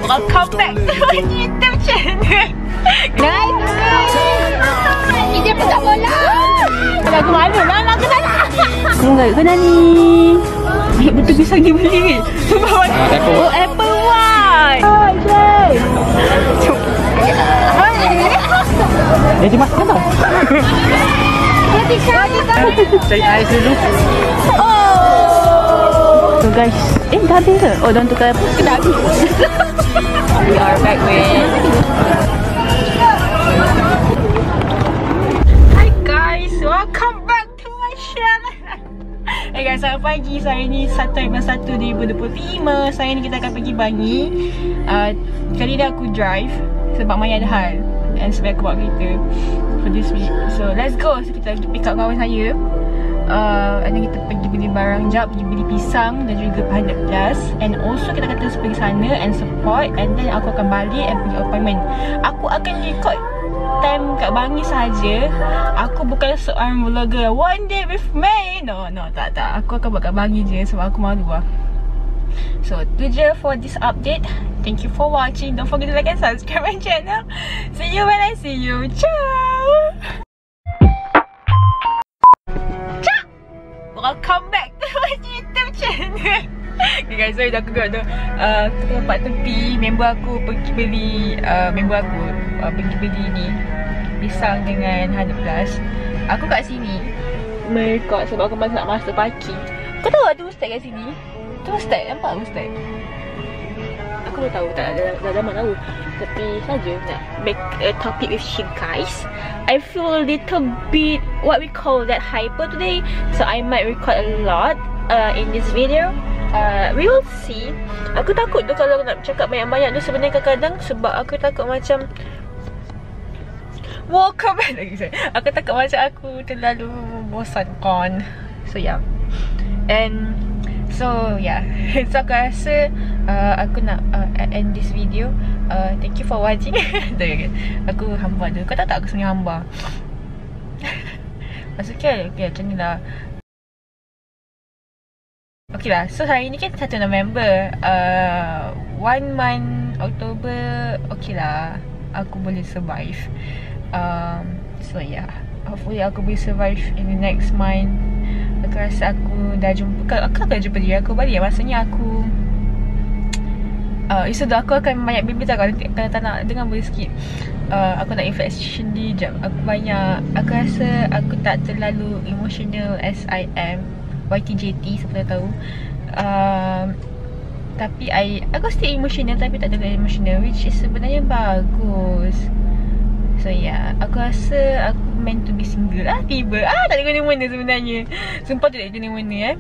Welcome back to my YouTube channel. Guys, kita pegang bola. Lagu mana lah, lagu mana? Enggak, kena ni. Betul bisa dibeli. Oh, Apple Watch. Dia cuma tau. Cari ais dulu. So guys, dah habis ke? Oh, don't tukar apa? Dah habis. We are back with. Hi guys, welcome back to my channel. Hey guys, selamat pagi. Hari ni 1/1/2025. Saya ni kita akan pergi Bangi. Kali ni aku drive sebab Maya ada hal. And sebab aku buat kereta for this week. So let's go. So kita pergi pick up kawan saya. And then kita pergi beli barang jap, pergi beli pisang dan juga 100 plus. And also kita akan terus pergi sana and support. And then aku akan balik and pergi appointment. Aku akan record time kat Bangi saja. Aku bukan seorang vlogger one day with me. No, tak. Aku akan buat kat Bangi je sebab aku malu lah. So, tu je for this update. Thank you for watching. Don't forget to like and subscribe my channel. See you when I see you. Ciao. Welcome back to my YouTube channel. Okay guys, sorry aku kat tu tempat tepi. Member aku pergi beli pergi beli ni pisang dengan 100 plus. Aku kat sini merekod sebab aku nak master parking. Kau tahu ada ustaz kat sini? Tu ustaz, nampak ustaz? Aku baru tahu, dah lama tahu. Tapi saja nak make a topic with you guys. I feel a little bit what we call that hyper today, so I might record a lot in this video. We will see. Aku takut tu kalau nak cakap banyak-banyak tu sebenarnya kadang-kadang sebab aku takut macam welcome back lagi saya. Aku takut macam aku terlalu bosankan. So yeah. And so yeah. So aku rasa aku nak end this video. Thank you for watching. Aku hamba tu. Kau tahu tak aku sebenarnya hamba? Maksudnya okay, macam ni lah. Okay lah. So hari ni kan 1 November. 1 month October. Okay lah. Aku boleh survive. So yeah. Hopefully aku boleh survive in the next month. Aku rasa aku dah jumpa. Aku akan jumpa dia aku balik. Maksudnya aku so aku akan banyak baby tau. Kalau tak nak dengar boleh sikit. Aku nak infection di jap. Aku rasa aku tak terlalu emotional as I am. YTJT siapa tahu. Tapi aku still emotional tapi tak terlalu emotional, which is sebenarnya bagus. So yeah, aku rasa aku meant to be single lah. Tiba tak ada guna-guna sebenarnya. Sumpah tak ada guna-guna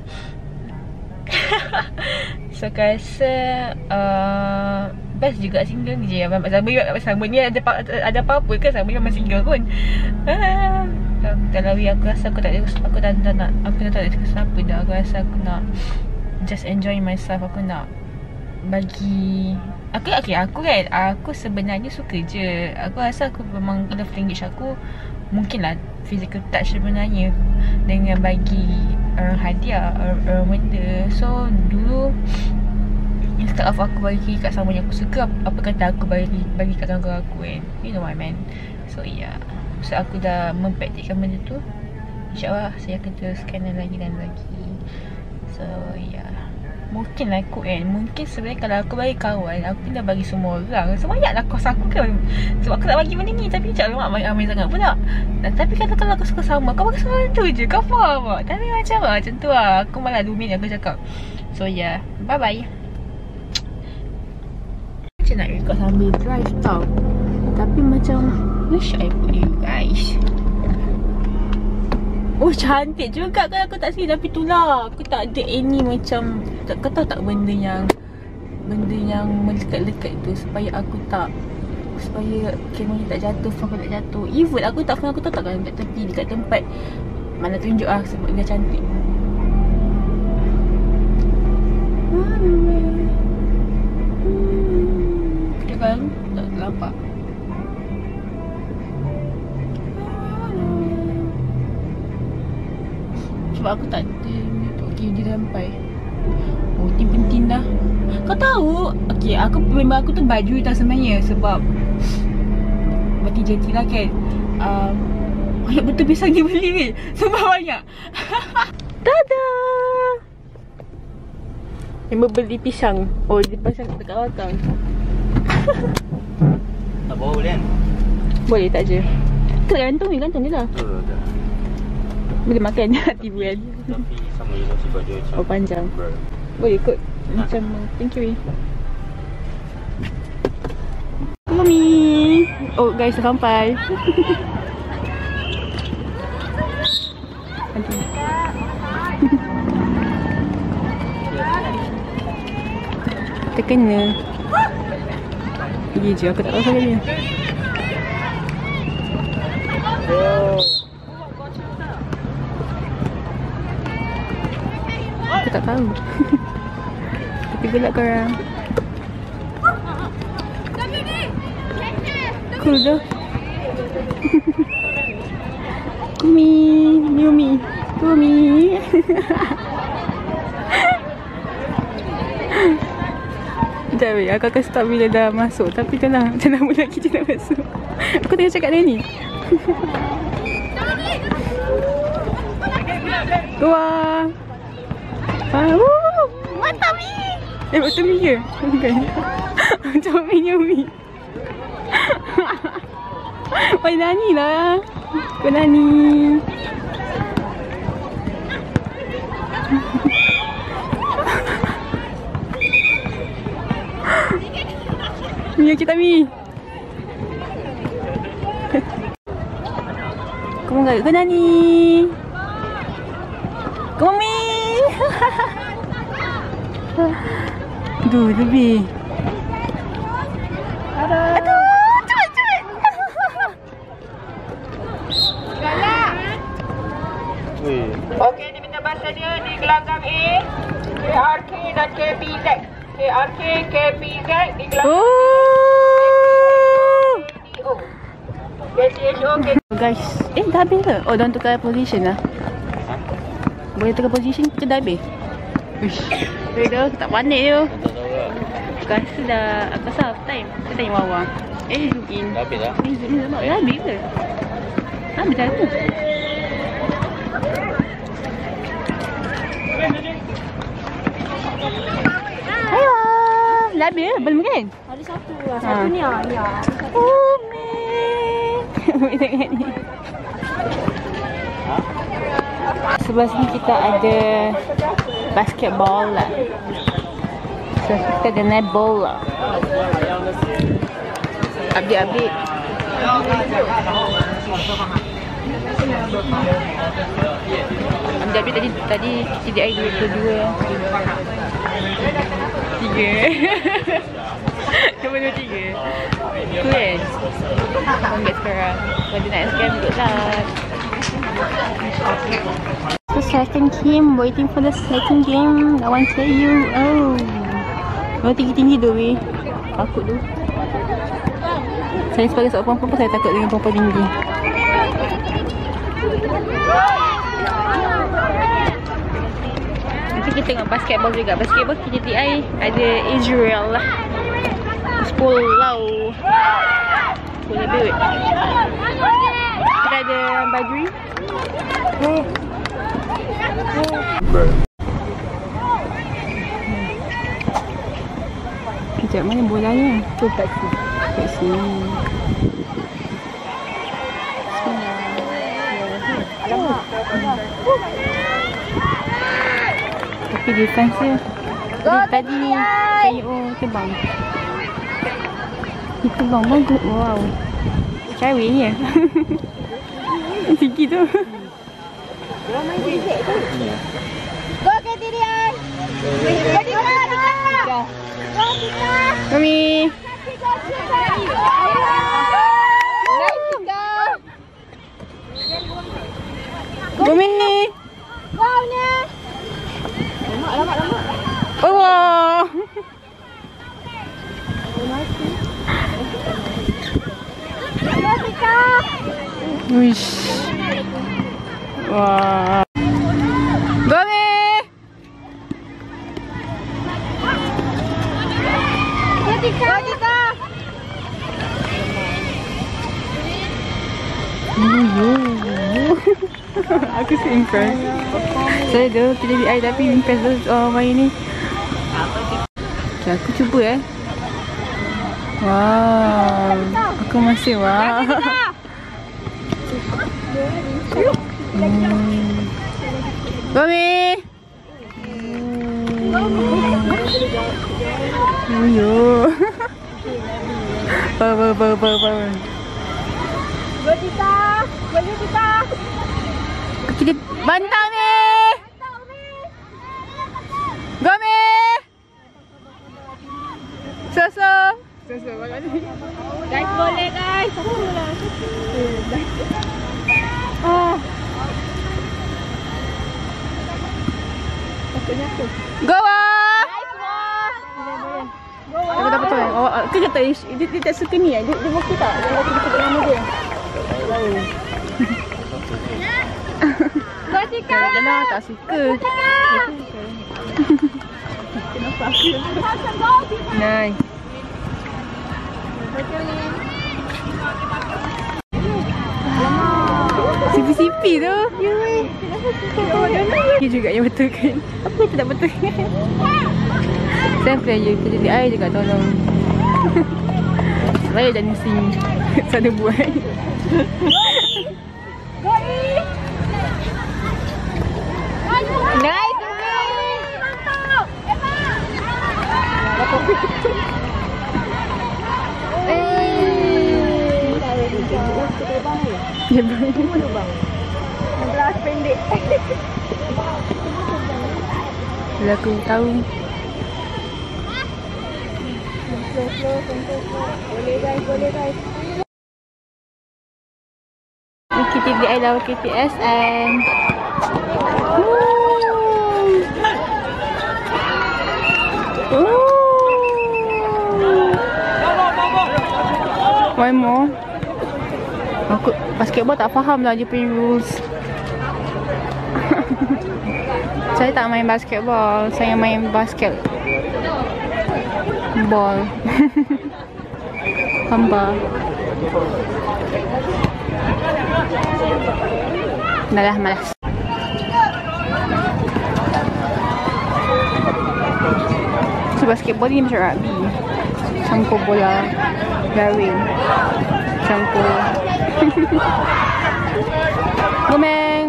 So aku rasa best juga single je. Sama ni ada apa-apa ke sama ni memang single pun. Kalau aku rasa aku dah tak nak cakap siapa dah. Aku rasa aku nak just enjoy myself. Aku nak bagi aku sebenarnya suka je. Aku rasa aku memang love language aku mungkin lah physical touch sebenarnya, dengan bagi orang hadiah, orang benda. So dulu instead of aku bagi kat someone yang aku suka, apa kata aku bagi kat kawan-kawan aku kan. You know what I mean. So yeah, so aku dah mempraktikkan benda tu. InsyaAllah saya akan teruskan lagi dan lagi. So yeah, mungkin lah aku kan. Mungkin sebenarnya kalau aku bagi kawan, aku dah bagi semua orang. So banyaklah kos aku kan. Sebab aku tak bagi benda ni. Tapi macam lemak ramai sangat pula. Tapi kalau aku suka sama, kau bagi semua tu je. Kau faham tak? Tapi macam tu lah. Aku malah 2 minit aku cakap. So yeah, bye bye. Macam nak record sambil drive tau. Tapi macam where should I put you guys? Oh cantik juga kan aku tak sini. Tapi tu lah, aku tak ada any macam, kau tahu tak benda yang melekat-lekat tu supaya aku tak, supaya kamera tak jatuh, phone aku tak jatuh. Even aku tak, phone aku tahu tak kan kat tepi dekat tempat mana tunjuk lah sebab dia cantik. Dia kan tak nampak. Sebab aku tak ada. Okay, dia sampai. Oh, ni penting dah. Kau tahu? Okay, member aku tu baju tak sebenarnya. Sebab berarti jeti lah kan. Banyak betul pisang dia beli weh. Sebab banyak. Dadah. Member beli pisang. Oh, dia pasang dekat belakang. Tak bawa boleh kan? Boleh tak je. Gantung je lah. Boleh makan hati bulan. Tapi sama je lah sebab dia macam Oh, panjang. Boleh kot. Macam thank you weh. Mami. Oh guys, dah sampai. Nanti. Terkena. Pergi je, aku tak tahu siapa dia. Aku tak tahu. Tapi gelap korang. Cool dah. Kumi, Yumi, Kumi. Sekejap weh, aku akan stop bila dah masuk. Tapi tu lah, macam lama lagi je nak masuk. Aku tengah cakap dia ni. Keluar. Mantap ni. Betul mi ke? Bukan. Macam Yumi. Wah, Nani lah. Kau Nani. Mi, kita Mi. Come on guys, kau Nani. Come on Mi. Aduh, lebih. Aduh, cepat. Okey, diminta bahasa dia di gelanggang A, KRK dan KPZ. KRK, KPZ di gelanggang KTHO. Guys, dah habis ke? Oh, dah tukar position lah. Boleh tukar position, kita dah habis. Uish, dah tak panik je. Aku rasa dah, aku rasa half time. Kita tanya Wawa. Zoom in. Dah habis dah? Zoom in dah habis ke? Habis dah tu. Ayo, dah habis ke? Belum kan? Ada satu lah. Satu ni lah. Ya. Oh man. Ambil tengok ni. Sebelah sini kita ada basketball lah. So kita ada netball lah. Update. Ambil tadi TDI 22. 3. Nombor 23. Tu kan? Ambil sekarang. Kalau dia nak SKM good lah. The second game, waiting for the second game. I want to tell you. Oh, tinggi tu weh. Takut tu. Saya sebagai seorang perempuan, saya takut dengan perempuan tinggi. Nanti kita tengok basketball juga. Basketball KTI ada Israel lah. 10 lebih. Kita ada Badri. Sekejap, mana bolanya? Tu kat sini. Tapi defense dia tadi ni KO terbang. Terbang bagus. Wow, cewek ni ya. Tinggi tu. Dia main cricket tu. Go KTDI. Go Tika. Kami. Kami. Wow ni. Lama. Allah. Go Tika. Wish. Wah. Kami. Tika. Aku so impressed. Saya tu TDBI tapi impressed tu main ni. Okay, aku cuba Wow. Aku masih wow. Gomi. Yo. Power. Go Tika. Kita bantang ni. Gomi. So. Guys, boleh guys. Go ah. Aku tak betul. Oh, aku kata dia tak suka ni. Dia buku tak? Dia buku sebut nama dia. Go Tika. Jangan tak suka. Nice. Sipi-sipi tu. Dia juga yang betul kan. Apa yang tak betul kan? Saya player kerja di air juga tolong. Saya jadi sing sana buat. Nice. Ya bang. Belas pendek. Bila aku tahu. Slow. Boleh guys. Kita di Aida KPSN. One more. Aku basketball tak faham lah dia punya rules. Saya tak main basketball, saya main basket ball. Hamba. Dah malas. So basketball ni macam rugby. Campur bola garing. Campur. Gomeng.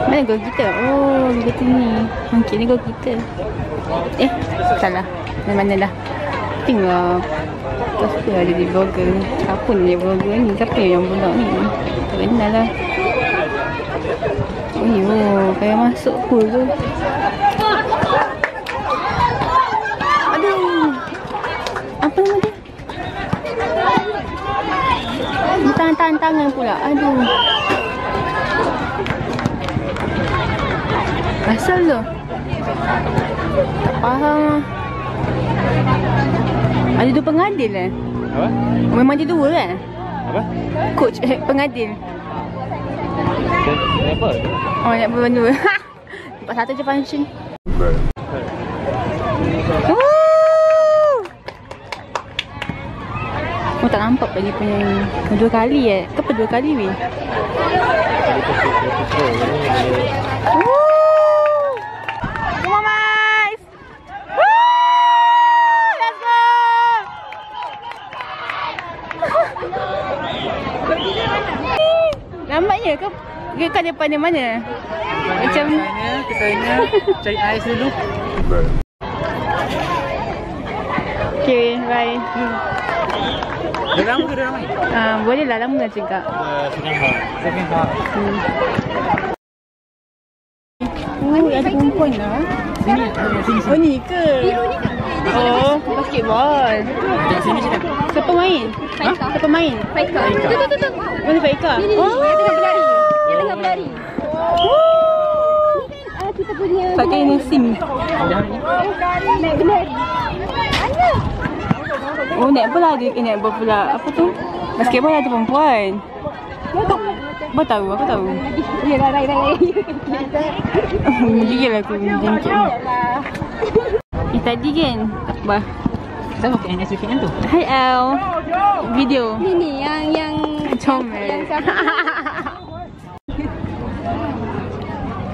Mana gol kita? Oh, betul ni. Mungkin ni gol kita. Salah. Dari mana dah? Tengok. Tak suka ada di vlogger. Siapa ni vlogger ni? Siapa yang vlog ni? Tak kenal lah. Oh, kayak masuk pool tu. Aduh. Apa nama dia? Tangan pula. Aduh. Asal tu? Tak faham lah. Ada dua pengadil lah. Apa? Memang dia dua kan? Apa? Coach pengadil. Kenapa? Oh, nak berdua. Nampak satu je function. Oh, tak nampak dia punya dua kali Kenapa dua kali weh? Come on, guys! Let's go! Nampaknya ke kau depan dia mana? Macam Kesana cari ais dulu. Okay, bye. Dia lama ke dia ramai? Boleh lah, lama juga. Second half. Oh, ada perempuan lah. Sini. Oh, ni ke? Oh, basketball. Sini cakap. Siapa main? Siapa main? Faika. Tu. Mana Faika? Oh, dia tengah berlari. Kita punya Pakai ni SIM. naik berlari. Mana? Oh, netball lah dia. Netball pula. Apa tu? Basketball ada perempuan. Apa tahu? Aku tahu. Ya, rai. Gigil aku jengkit ni. Tadi kan apa? Sama kayak yang SUV kan tu? Hai Al. Video. Ini yang Comel. yang siapa?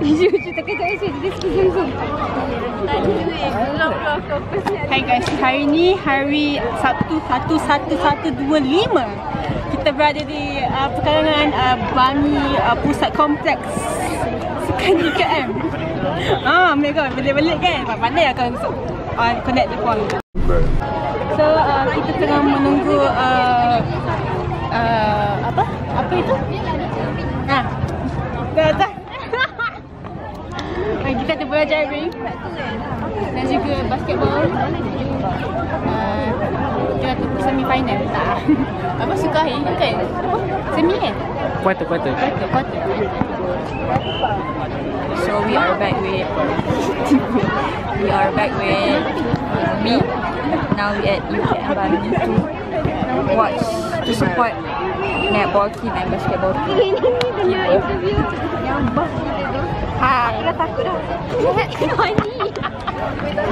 Cerita kecil dia zoom. Hai guys, hari ni hari Sabtu 11/1/25. Kita berada di perkarangan Bangi Pusat Kompleks Sukan UKM. Mereka balik kan? Pandai akan connect telefon. So kita tengah menunggu apa itu? Dah. Kita ada bola jaring dan juga basketball. Kita tu semi final tak? Apa suka hari kan? Semi kan? Quarter. So we are back with me. Now we at UKM Bangi to watch, to support netball team and basketball team. Ini dia interview yang bos itu. Aku dah takut dah. Tengok ni.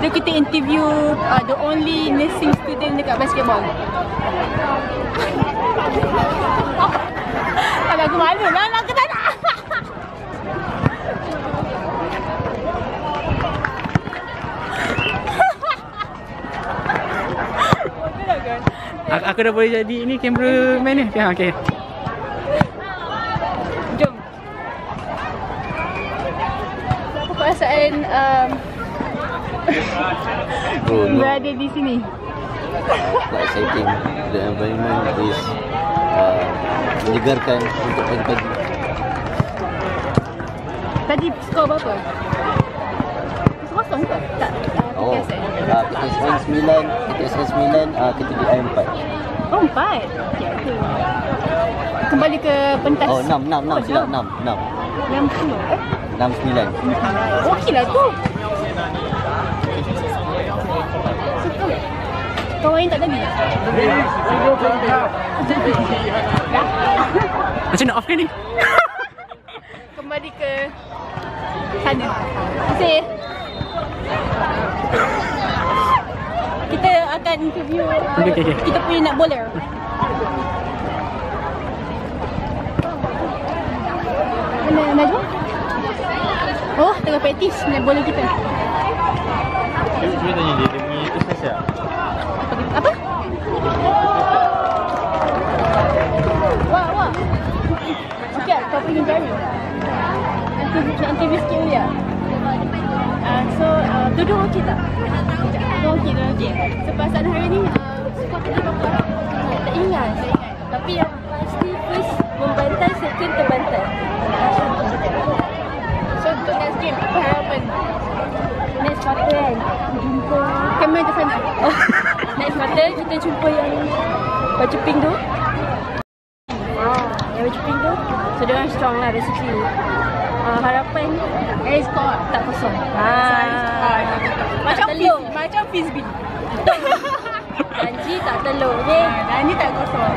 So kita interview the only nursing student dekat basketball. Aku malu lah nak ke tak nak. Aku dah boleh jadi ni cameraman ni. Okay. Jom. Apa perasaan berada di sini? Quite exciting. The environment is menyegarkan untuk pagi-pagi. Tadi skor berapa? Kosong ke? Tak. Oh, kita SN9, kita DI 4. Oh, 4. Okay. Kembali ke pentas. Oh, 6, silap 6. 60. 6, 9. Okey lah tu. Kau main tak tadi? Macam nak off kan ni? Kembali ke sana. Terima kasih. Kita akan interview Okay. kita punya nak bowler. Mana Najwa? Oh, tengah praktis nak bowler kita. Cuba tanya dia punya itu saja. Apa? Wah. Okey, kau pergi jari. Nanti sikit dia. So, duduk okey tak? Okey. So, perasaan hari ni, skor tadi berapa? Tak ingat. Tapi yang pasti first membantai, second terbantai. So, untuk next game, apa harapan? Next quarter kan, jumpa. Kamera ke sana? Next quarter kita jumpa yang baju pink tu. Yang baju pink tu. So, dia orang strong lah basically. Harapan Skor tak kosong. Macam Fizbi. Janji tak telur je. Janji tak kosong.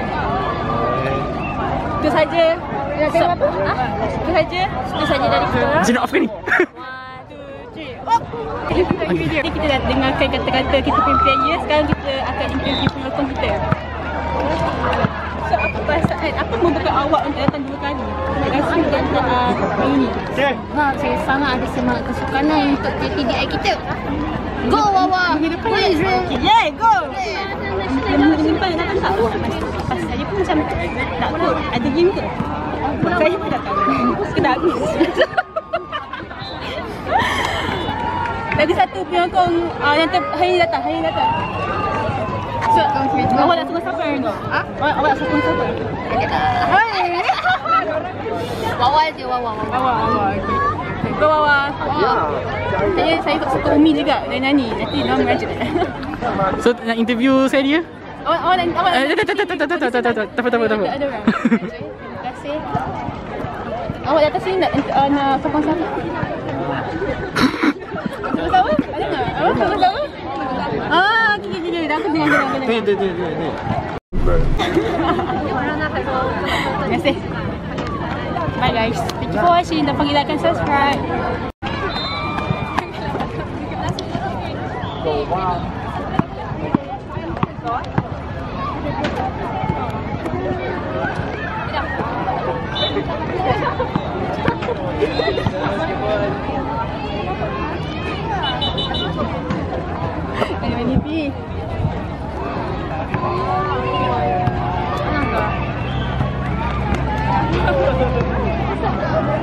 Itu saja. Nak tengok apa? Itu saja dari kita. Macam nak off kan ni? 1, 2, 3. Jadi kita dah dengarkan kata-kata kita punya player. Sekarang kita akan interview penonton kita. So, apa perasaan? Apa membuka awak untuk datang 2 kali? Terima kasih untuk ini. Saya sangat ada semangat kesukanan untuk TDI kita. Go Wawa! Minggu depan yeah, go! Minggu depan nak datang tak? Pas saya pun macam takut. Ada game ke? Saya pun datang. Sekedar habis. Lagi satu penyokong yang hari ni datang. So, awak nak sokong siapa hari ni? Awak nak sokong siapa? Wawa je Wawa. Okay. Go Wawa. Saya sokong Umi juga. Dia nyanyi. Nanti dia mengajar. So nak interview saya dia? Awak nak Tak apa. ada orang. Terima kasih. Awak datang sini nak sokong siapa? Sokong siapa? Ada tak? Sokong siapa? Okay. Dah aku dengar. Tu. Terima kasih. Bye guys. Thank you for watching. Don't forget to like and subscribe.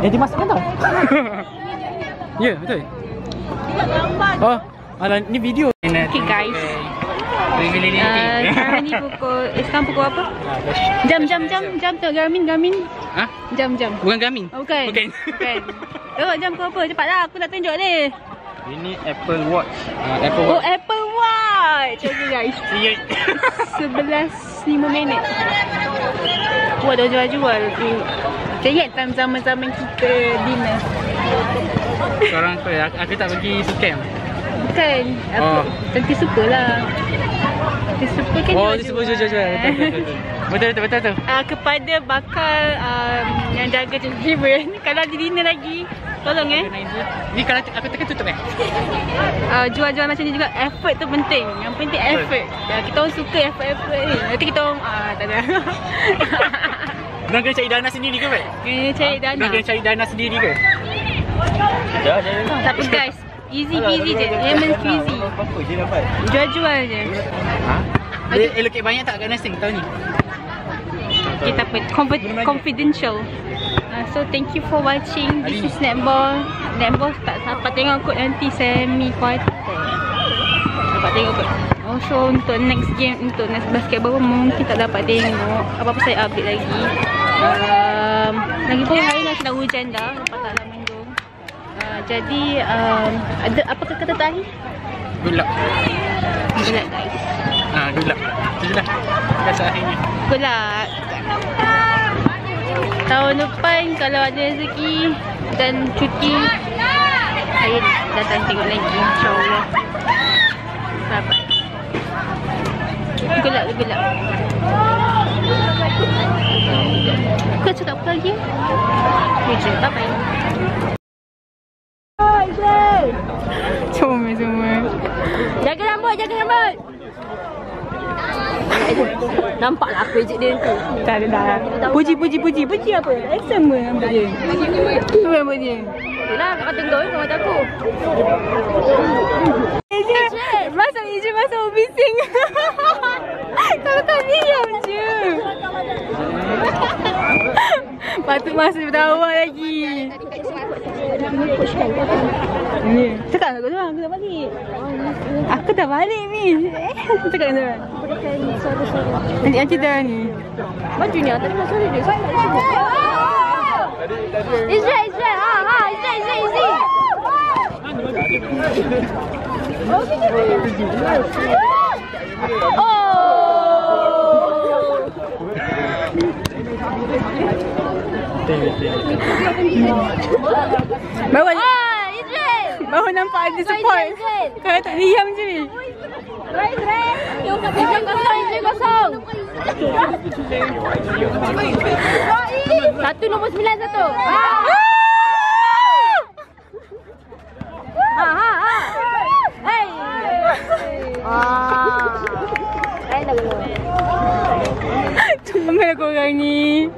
Dimasukkan tau. Ya, betul. Oh, alah ni video. Okay guys. Sekarang ni sekarang pukul apa? Jam tu Garmin. Ha? Jam. Bukan Garmin. Oh, bukan. Bukan. Tengok jam ke apa? Cepatlah aku nak tunjuk ni. Ini Apple Watch. Oh, Apple Watch. Okay guys. 11:05. Wah, dah jual. Saya ingat time zaman-zaman kita dinner. Sekarang apa? Aku tak pergi scam. Bukan. Tentu suka lah. Tentu suka kan jual. Betul. Kepada bakal yang jaga delivery, kalau ada dinner lagi, tolong Ni kalau aku tekan tutup jual-jual macam ni juga, effort tu penting. Yang penting effort. Kita orang suka effort ni. Nanti kita orang tak ada. Diorang kena cari dana sendiri ke, Pak? Kena cari dana. Diorang kena cari dana sendiri ke? Tapi guys, easy peasy je. Lemon squeezy. Jual-jual je. Ha? Dia allocate banyak tak kat nursing tahun ni? Kita confidential. So thank you for watching. This is Netball. Netball tak dapat tengok kot nanti semi quarter. Dapat tengok kot. Also untuk next game, untuk next basketball mungkin tak dapat tengok. Apa-apa saya update lagi. Lagipun hari ni sedang hujan dah. Lepas tak mendung. Jadi ada apa kata terakhir? Good luck. Good luck guys. Good luck. Itu je lah kata akhirnya. Good luck. Tahun depan kalau ada rezeki dan cuti, saya datang tengok lagi, insyaAllah. Sabar. Good luck. Kau cakap apa lagi? Hujan, bye-bye. Comel semua. Jaga rambut. Nampaklah aku ejek dia tu. Tak ada dah. Puji apa? Sama rambut dia. Tu rambut dia. Itulah kau tengok kau mata aku. Masuk bising. Kalau tak diam je. Patut masuk bawah lagi. Ni. Cakap aku dah balik. Aku dah balik ni. Cakap dah. Nanti dah ni. Baju ni atas suara dia. Israel. Easy. Baru nampak ada support. Kalau tak diam je ni. Kosong. 1 nombor 9 1. Hey. Cuma korang ni.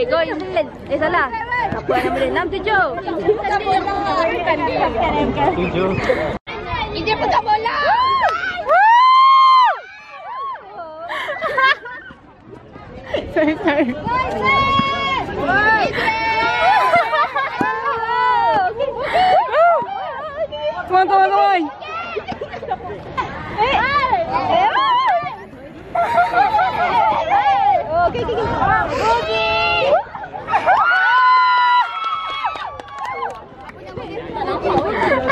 Go England. Salah. Apa nama dia? 6-7. Dia pegang bola. Sorry. Come on.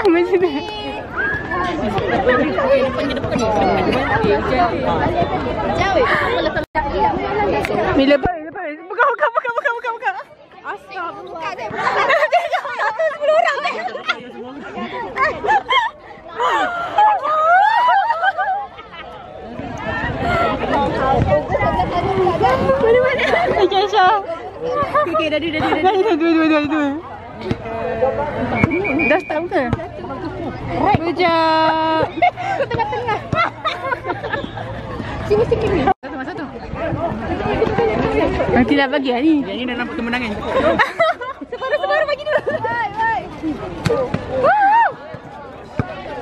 Macam ni. Bila balik. Buka. Asal buka dek. Tengok 10 orang dek. Mana? Okay, Syah. Okay, Dua. Dah start ke? Kejap. Kau tengah-tengah. Sini. Satu. Nanti dah bagi lah ni. Yang ni dah nampak kemenangan. Separuh bagi dulu.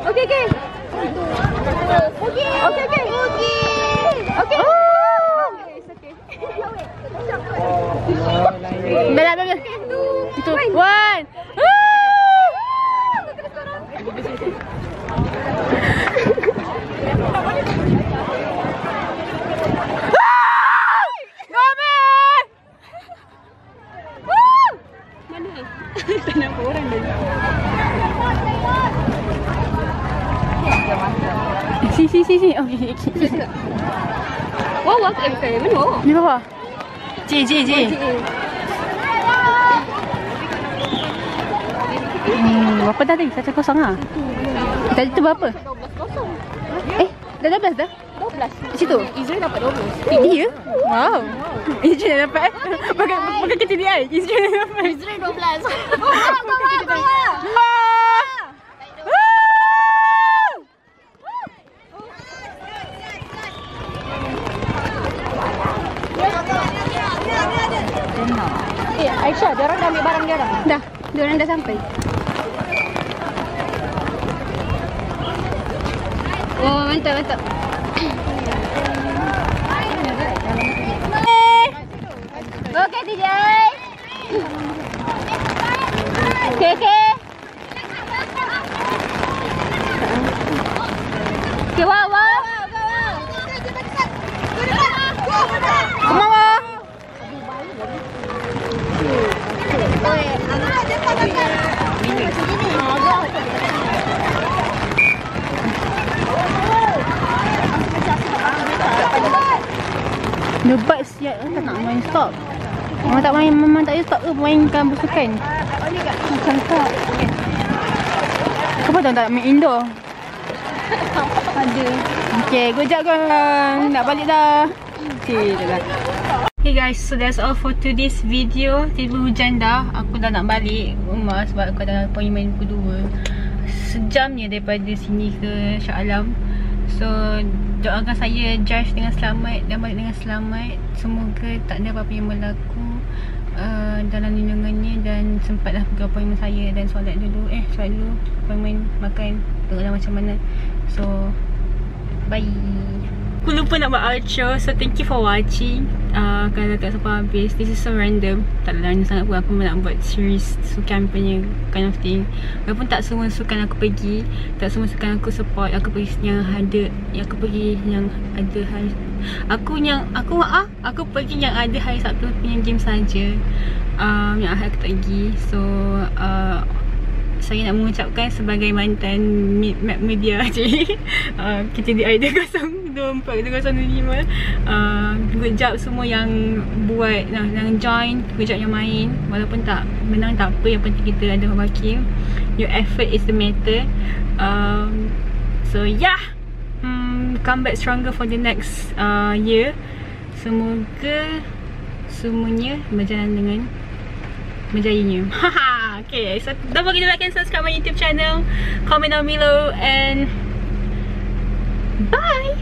Okey. Dah. Itu. One. Sini. Okey. Wow, okay. Mana? Ni bawah. J. Berapa tadi? 1-0 lah. Tadi tu berapa? 12-0. Dah 12 dah? 12. Di situ? Israel dapat 12. Dia? Wow. Israel dapat. Bukan kita dia. Israel dapat. Israel 12. Kau. Aisyah, diorang dah ambil barang diorang? Dah, diorang dah sampai. Oh, mantap. Okey, TJ. Okay. Okay, wow. Come on. Lebat siap tak nak main stop. Memang tak stop ke mainkan bersukan. Bukan tak. Kenapa tak main indoor? Ada. Okay, good job korang. Nak balik dah. Okay, dah. Okay guys, so that's all for today's video. Tiba hujan dah. Aku dah nak balik rumah sebab aku ada appointment kedua. Sejamnya daripada sini ke Shah Alam. So doakan saya drive dengan selamat dan balik dengan selamat. Semoga tak ada apa-apa yang berlaku dalam lindungannya, dan sempatlah pergi appointment saya dan solat dulu. Appointment, makan, tengoklah macam mana. So bye. Aku lupa nak buat outro. So thank you for watching. Kalau tak sampai habis, this is so random. Tak random sangat pun. Aku nak buat series sukan punya kind of thing. Walaupun tak semua sukan aku pergi, tak semua sukan aku support. Aku pergi yang ada hari. Aku pergi yang ada hari Sabtu punya game saja. Yang Ahad aku tak pergi. So saya nak mengucapkan sebagai mantan map media kita di ID 024205. Good job semua yang buat, yang join, good job yang main. Walaupun tak menang tak apa, yang penting kita ada wakil. Your effort is the matter. So yeah, come back stronger for the next year. Semoga semuanya berjalan dengan berjayanya. Okay, so don't forget to like and subscribe my YouTube channel, comment down below, and bye.